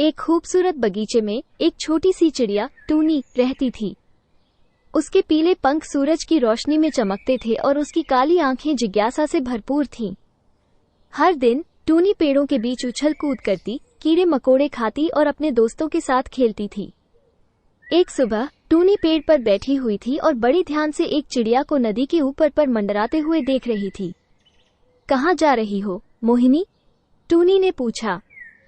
एक खूबसूरत बगीचे में एक छोटी सी चिड़िया टूनी रहती थी। उसके पीले पंख सूरज की रोशनी में चमकते थे और उसकी काली आंखें जिज्ञासा से भरपूर थीं। हर दिन टूनी पेड़ों के बीच उछल कूद करती, कीड़े मकोड़े खाती और अपने दोस्तों के साथ खेलती थी। एक सुबह टूनी पेड़ पर बैठी हुई थी और बड़ी ध्यान से एक चिड़िया को नदी के ऊपर पर मंडराते हुए देख रही थी। कहाँ जा रही हो, मोहिनी? टूनी ने पूछा।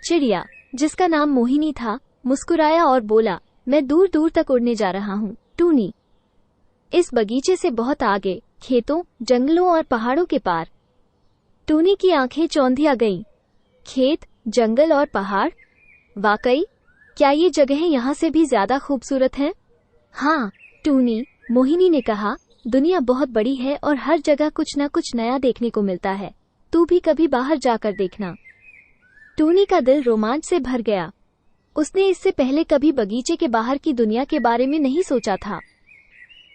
चिड़िया, जिसका नाम मोहिनी था, मुस्कुराया और बोला, मैं दूर दूर तक उड़ने जा रहा हूँ, टूनी। इस बगीचे से बहुत आगे, खेतों, जंगलों और पहाड़ों के पार। टूनी की आंखें चौंधिया गईं। खेत, जंगल और पहाड़? वाकई? क्या ये जगहें यहाँ से भी ज्यादा खूबसूरत हैं? हाँ, टूनी, मोहिनी ने कहा, दुनिया बहुत बड़ी है और हर जगह कुछ न कुछ नया देखने को मिलता है। तू भी कभी बाहर जाकर देखना। टूनी का दिल रोमांच से भर गया। उसने इससे पहले कभी बगीचे के बाहर की दुनिया के बारे में नहीं सोचा था।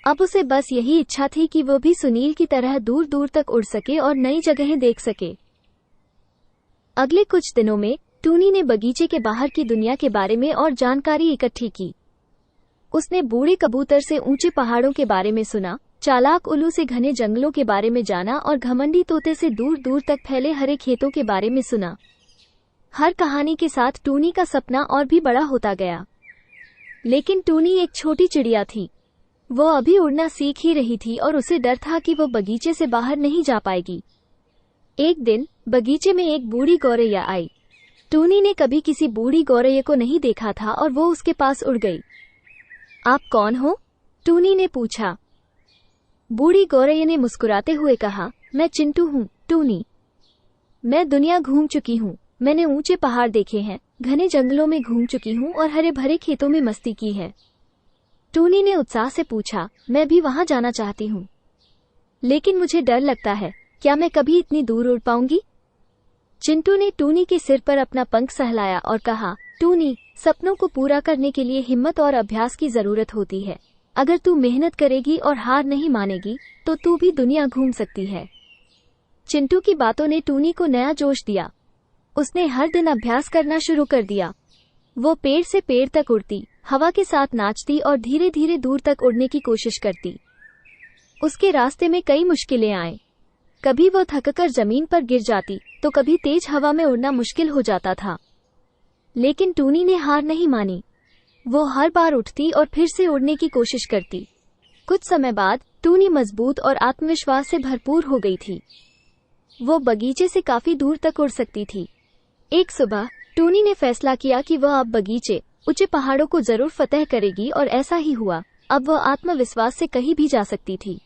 अब उसे बस यही इच्छा थी कि वो भी सुनील की तरह दूर दूर तक उड़ सके और नई जगहें देख सके। अगले कुछ दिनों में टूनी ने बगीचे के बाहर की दुनिया के बारे में और जानकारी इकट्ठी की। उसने बूढ़े कबूतर से ऊंचे पहाड़ों के बारे में सुना, चालाक उल्लू से घने जंगलों के बारे में जाना और घमंडी तोते से दूर दूर तक फैले हरे खेतों के बारे में सुना। हर कहानी के साथ टूनी का सपना और भी बड़ा होता गया। लेकिन टूनी एक छोटी चिड़िया थी। वो अभी उड़ना सीख ही रही थी और उसे डर था कि वो बगीचे से बाहर नहीं जा पाएगी। एक दिन बगीचे में एक बूढ़ी गौरैया आई। टूनी ने कभी किसी बूढ़ी गौरैया को नहीं देखा था और वो उसके पास उड़ गई। आप कौन हो? टूनी ने पूछा। बूढ़ी गौरैया ने मुस्कुराते हुए कहा, मैं चिंटू हूँ, टूनी। मैं दुनिया घूम चुकी हूँ। मैंने ऊंचे पहाड़ देखे हैं, घने जंगलों में घूम चुकी हूँ और हरे भरे खेतों में मस्ती की है। टूनी ने उत्साह से पूछा, मैं भी वहां जाना चाहती हूँ, लेकिन मुझे डर लगता है। क्या मैं कभी इतनी दूर उड़ पाऊंगी? चिंटू ने टूनी के सिर पर अपना पंख सहलाया और कहा, टूनी, सपनों को पूरा करने के लिए हिम्मत और अभ्यास की जरूरत होती है। अगर तू मेहनत करेगी और हार नहीं मानेगी तो तू भी दुनिया घूम सकती है। चिंटू की बातों ने टूनी को नया जोश दिया। उसने हर दिन अभ्यास करना शुरू कर दिया। वो पेड़ से पेड़ तक उड़ती, हवा के साथ नाचती और धीरे धीरे दूर तक उड़ने की कोशिश करती। उसके रास्ते में कई मुश्किलें आए। कभी वो थककर जमीन पर गिर जाती तो कभी तेज हवा में उड़ना मुश्किल हो जाता था। लेकिन टूनी ने हार नहीं मानी। वो हर बार उठती और फिर से उड़ने की कोशिश करती। कुछ समय बाद टूनी मजबूत और आत्मविश्वास से भरपूर हो गई थी। वो बगीचे से काफी दूर तक उड़ सकती थी। एक सुबह टूनी ने फैसला किया कि वह अब बगीचे, ऊंचे पहाड़ों को जरूर फतह करेगी और ऐसा ही हुआ। अब वह आत्मविश्वास से कहीं भी जा सकती थी।